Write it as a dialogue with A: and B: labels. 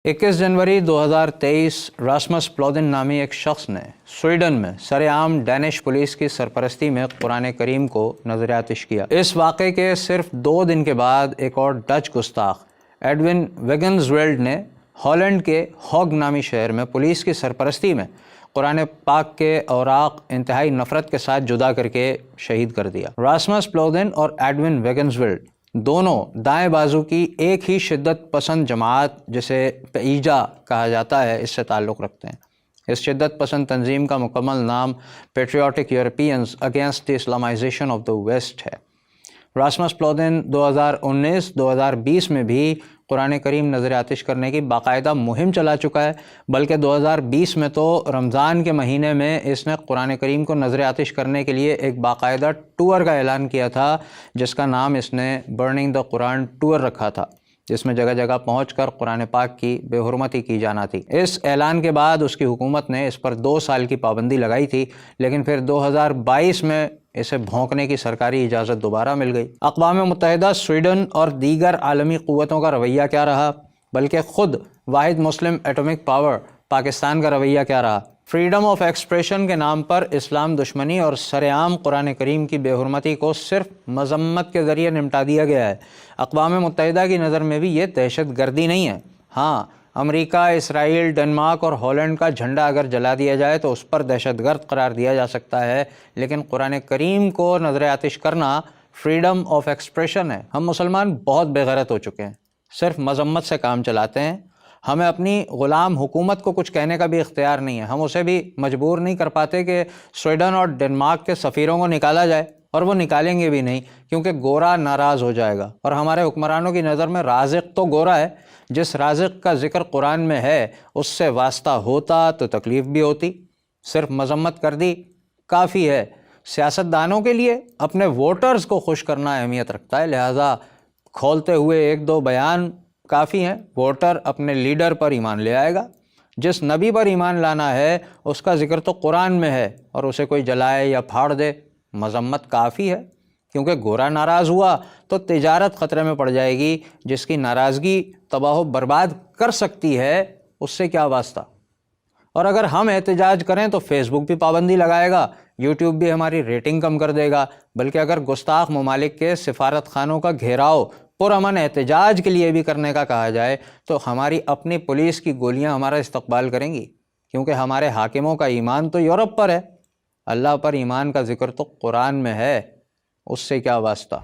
A: 21 जनवरी 2023 Rasmus प्लॉदिन नामी एक शख्स ने स्वीडन में सरेआम डैनिश पुलिस की सरपरस्ती में कुरान करीम को नजर आतिश किया। इस वाक़े के सिर्फ 2 दिन के बाद एक और डच गुस्ताख एडविन वेगन्सवेल्ड ने हॉलैंड के हॉग नामी शहर में पुलिस की सरपरस्ती में कुरान पाक के औराक इंतहाई नफरत के साथ जुदा करके शहीद कर दिया। रासमस प्लॉदिन और एडविन वेगन्सवेल्ड दोनों दाएं बाजू की एक ही शिद्दत पसंद जमात जिसे पेईजा कहा जाता है इससे ताल्लुक़ रखते हैं। इस शिद्दत पसंद तंजीम का मुकम्मल नाम patriotic Europeans against the Islamization of the West है। रासमस प्लॉदिन 2019-2020 में भी कुरान करीम नज़र आतिश करने की बाकायदा मुहिम चला चुका है, बल्कि 2020 में तो रमज़ान के महीने में इसने कुरान करीम को नज़र आतिश करने के लिए एक बाकायदा टूर का ऐलान किया था, जिसका नाम इसने बर्निंग द कुरान टूर रखा था, जिसमें जगह जगह पहुंचकर कुरान पाक की बेहुरमती की जाना थी। इस ऐलान के बाद उसकी हुकूमत ने इस पर 2 साल की पाबंदी लगाई थी, लेकिन फिर 2022 में इसे भौंकने की सरकारी इजाज़त दोबारा मिल गई। अक़वाम मुत्तहिदा, स्वीडन और दीगर आलमी क़ुव्वतों का रवैया क्या रहा, बल्कि ख़ुद वाहिद मुस्लिम एटॉमिक पावर पाकिस्तान का रवैया क्या रहा। फ्रीडम ऑफ एक्सप्रेशन के नाम पर इस्लाम दुश्मनी और सरेआम कुरान करीम की बेहुरमती को सिर्फ मजम्मत के ज़रिए निपटा दिया गया है। अक़वाम मुत्तहिदा की नज़र में भी ये दहशत गर्दी नहीं है। हाँ, अमेरिका, इसराइल, डेनमार्क और हॉलैंड का झंडा अगर जला दिया जाए तो उस पर दहशतगर्द करार दिया जा सकता है, लेकिन कुरान करीम को नज़र आतिश करना फ्रीडम ऑफ एक्सप्रेशन है। हम मुसलमान बहुत बेगैरत हो चुके हैं, सिर्फ मजम्मत से काम चलाते हैं। हमें अपनी ग़ुलाम हुकूमत को कुछ कहने का भी इख्तियार नहीं है। हम उसे भी मजबूर नहीं कर पाते कि स्वीडन और डेनमार्क के सफ़ीरों को निकाला जाए, और वो निकालेंगे भी नहीं, क्योंकि गोरा नाराज़ हो जाएगा। और हमारे हुक्मरानों की नज़र में राज़िक़ तो गोरा है। जिस राज़िक़ का ज़िक्र कुरान में है उससे वास्ता होता तो तकलीफ़ भी होती। सिर्फ मजम्मत कर दी काफ़ी है। सियासतदानों के लिए अपने वोटर्स को खुश करना अहमियत रखता है, लिहाजा खोलते हुए 1-2 बयान काफ़ी हैं। वोटर अपने लीडर पर ईमान ले आएगा। जिस नबी पर ईमान लाना है उसका ज़िक्र तो कुरान में है, और उसे कोई जलाए या फाड़ दे, मजम्मत काफ़ी है। क्योंकि गोरा नाराज़ हुआ तो तिजारत ख़तरे में पड़ जाएगी। जिसकी नाराज़गी तबाह बर्बाद कर सकती है उससे क्या वास्ता। और अगर हम एहतजाज करें तो फेसबुक भी पाबंदी लगाएगा, यूट्यूब भी हमारी रेटिंग कम कर देगा। बल्कि अगर गुस्ताख ममालिक के सिफारत खानों का घेराव पुरअमन एहतजाज के लिए भी करने का कहा जाए तो हमारी अपनी पुलिस की गोलियां हमारा इस्तकबाल करेंगी, क्योंकि हमारे हाकिमों का ईमान तो यूरोप पर है। अल्लाह पर ईमान का जिक्र तो कुरान में है, उससे क्या वास्ता।